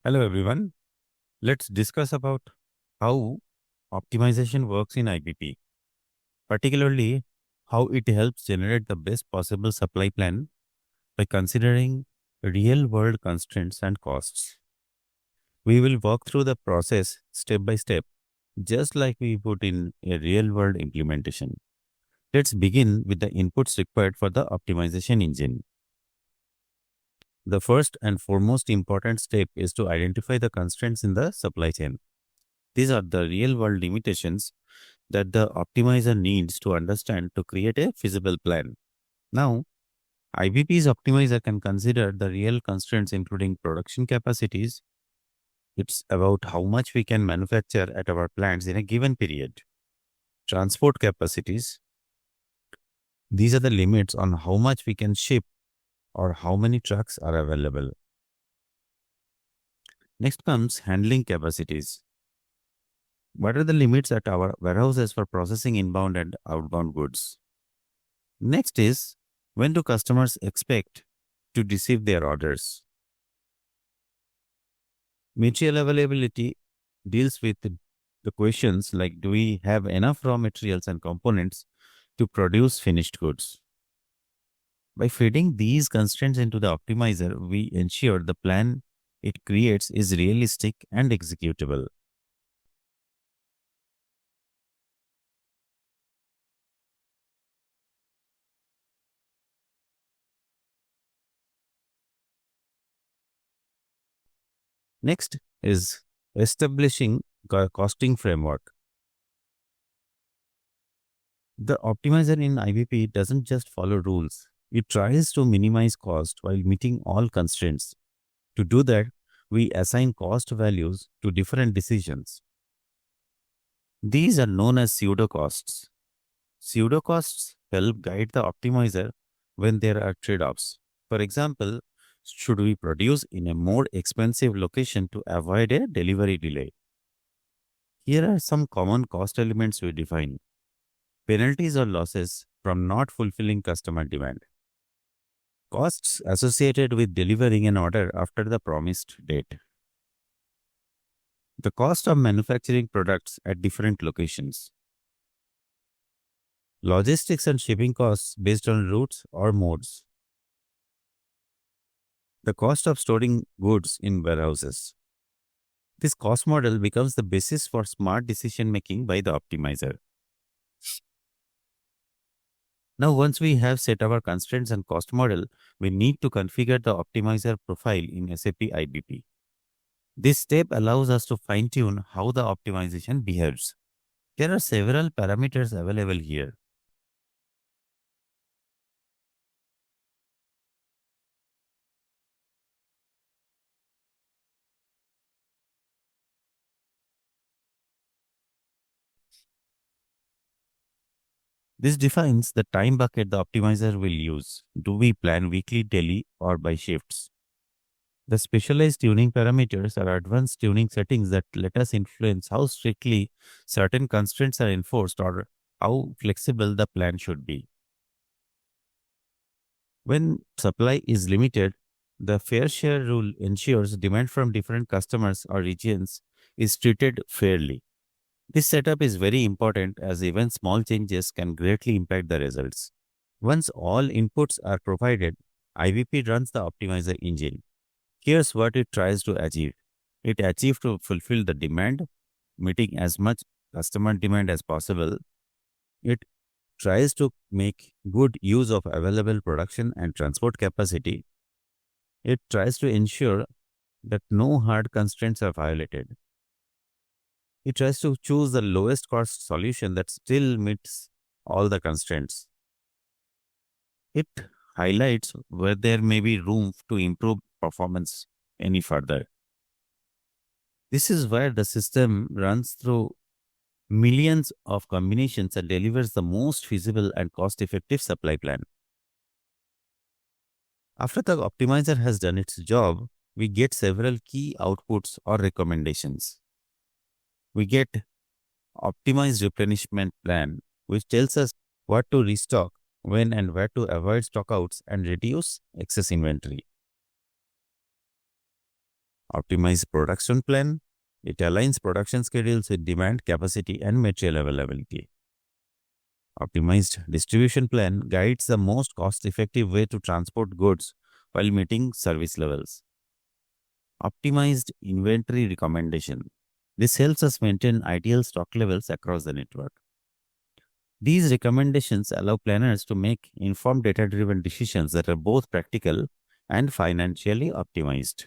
Hello everyone. Let's discuss about how optimization works in IBP, particularly how it helps generate the best possible supply plan by considering real world constraints and costs. We will walk through the process step by step, just like we would in a real world implementation. Let's begin with the inputs required for the optimization engine. The first and foremost important step is to identify the constraints in the supply chain. These are the real world limitations that the optimizer needs to understand to create a feasible plan. Now, IBP's optimizer can consider the real constraints, including production capacities. It's about how much we can manufacture at our plants in a given period. Transport capacities. These are the limits on how much we can ship or how many trucks are available. Next comes handling capacities. What are the limits at our warehouses for processing inbound and outbound goods? Next is, when do customers expect to receive their orders? Material availability deals with the questions like, do we have enough raw materials and components to produce finished goods? By feeding these constraints into the optimizer, we ensure the plan it creates is realistic and executable. Next is establishing costing framework. The optimizer in IBP doesn't just follow rules. It tries to minimize cost while meeting all constraints. To do that, we assign cost values to different decisions. These are known as pseudo costs. Pseudo costs help guide the optimizer when there are trade offs. For example, should we produce in a more expensive location to avoid a delivery delay? Here are some common cost elements we define: penalties or losses from not fulfilling customer demand, costs associated with delivering an order after the promised date, the cost of manufacturing products at different locations, logistics and shipping costs based on routes or modes, the cost of storing goods in warehouses. This cost model becomes the basis for smart decision making by the optimizer. Now, once we have set our constraints and cost model, we need to configure the optimizer profile in SAP IBP. This step allows us to fine-tune how the optimization behaves. There are several parameters available here. This defines the time bucket the optimizer will use. Do we plan weekly, daily, or by shifts? The specialized tuning parameters are advanced tuning settings that let us influence how strictly certain constraints are enforced or how flexible the plan should be. When supply is limited, the fair share rule ensures demand from different customers or regions is treated fairly. This setup is very important as even small changes can greatly impact the results. Once all inputs are provided, IBP runs the optimizer engine. Here's what it tries to achieve. It achieves to fulfill the demand, meeting as much customer demand as possible. It tries to make good use of available production and transport capacity. It tries to ensure that no hard constraints are violated. It tries to choose the lowest cost solution that still meets all the constraints. It highlights where there may be room to improve performance any further. This is where the system runs through millions of combinations and delivers the most feasible and cost-effective supply plan. After the optimizer has done its job, we get several key outputs or recommendations. We get optimized replenishment plan, which tells us what to restock, when and where to avoid stockouts and reduce excess inventory. Optimized production plan. It aligns production schedules with demand, capacity, and material availability. Optimized distribution plan guides the most cost-effective way to transport goods while meeting service levels. Optimized inventory recommendation. This helps us maintain ideal stock levels across the network. These recommendations allow planners to make informed data-driven decisions that are both practical and financially optimized.